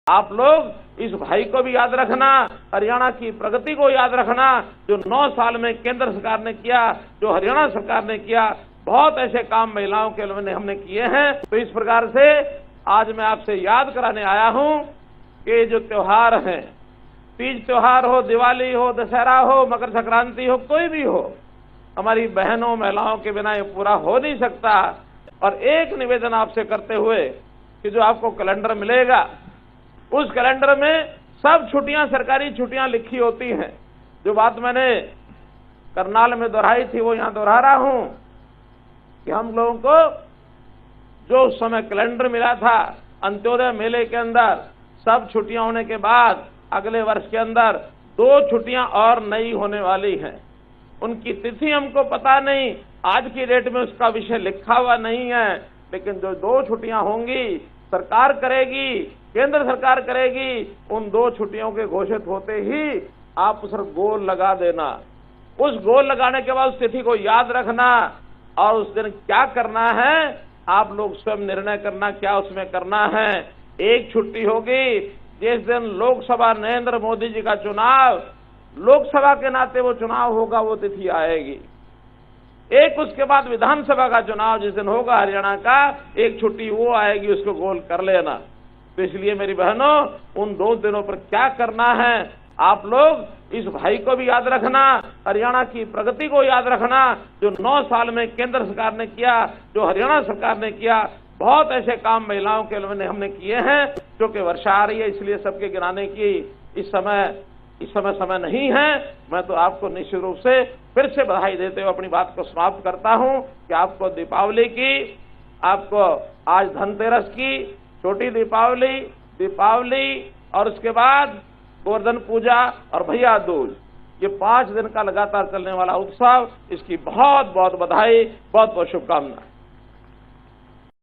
आप लोग इस भाई को भी याद रखना, हरियाणा की प्रगति को याद रखना, जो 9 साल में केंद्र सरकार ने किया, जो हरियाणा सरकार ने किया, बहुत ऐसे काम महिलाओं के लिए हमने किए हैं। तो इस प्रकार से आज मैं आपसे याद कराने आया हूं कि जो त्योहार हैं, तीज त्योहार हो, दिवाली हो, दशहरा हो, मकर संक्रांति हो, कोई भी हो, हमारी बहनों महिलाओं के बिना ये पूरा हो नहीं सकता। और एक निवेदन आपसे करते हुए कि जो आपको कैलेंडर मिलेगा, उस कैलेंडर में सब छुट्टियां, सरकारी छुट्टियां लिखी होती हैं। जो बात मैंने करनाल में दोहराई थी वो यहां दोहरा रहा हूं कि हम लोगों को जो उस समय कैलेंडर मिला था, अंत्योदय मेले के अंदर सब छुट्टियां होने के बाद अगले वर्ष के अंदर 2 छुट्टियां और नई होने वाली हैं। उनकी तिथि हमको पता नहीं, आज की डेट में उसका विषय लिखा हुआ नहीं है, लेकिन जो 2 छुट्टियां होंगी सरकार करेगी, केंद्र सरकार करेगी। उन 2 छुट्टियों के घोषित होते ही आप उस पर गोल लगा देना। उस गोल लगाने के बाद उस तिथि को याद रखना और उस दिन क्या करना है आप लोग स्वयं निर्णय करना, क्या उसमें करना है। एक छुट्टी होगी जिस दिन लोकसभा नरेंद्र मोदी जी का चुनाव, लोकसभा के नाते वो चुनाव होगा, वो तिथि आएगी। एक उसके बाद विधानसभा का चुनाव जिस दिन होगा हरियाणा का, एक छुट्टी वो आएगी, उसको गोल कर लेना। तो इसलिए मेरी बहनों, उन 2 दिनों पर क्या करना है आप लोग इस भाई को भी याद रखना, हरियाणा की प्रगति को याद रखना, जो 9 साल में केंद्र सरकार ने किया, जो हरियाणा सरकार ने किया, बहुत ऐसे काम महिलाओं के लिए हमने किए हैं। क्योंकि वर्षा आ रही है इसलिए सबके गिनाने की इस समय नहीं है। मैं तो आपको निश्चित रूप से फिर से बधाई देते हुए अपनी बात को समाप्त करता हूं कि आपको दीपावली की, आपको आज धनतेरस की, छोटी दीपावली और उसके बाद गोवर्धन पूजा और भैया दूज, ये 5 दिन का लगातार चलने वाला उत्सव, इसकी बहुत बहुत बधाई, बहुत बहुत शुभकामनाएं।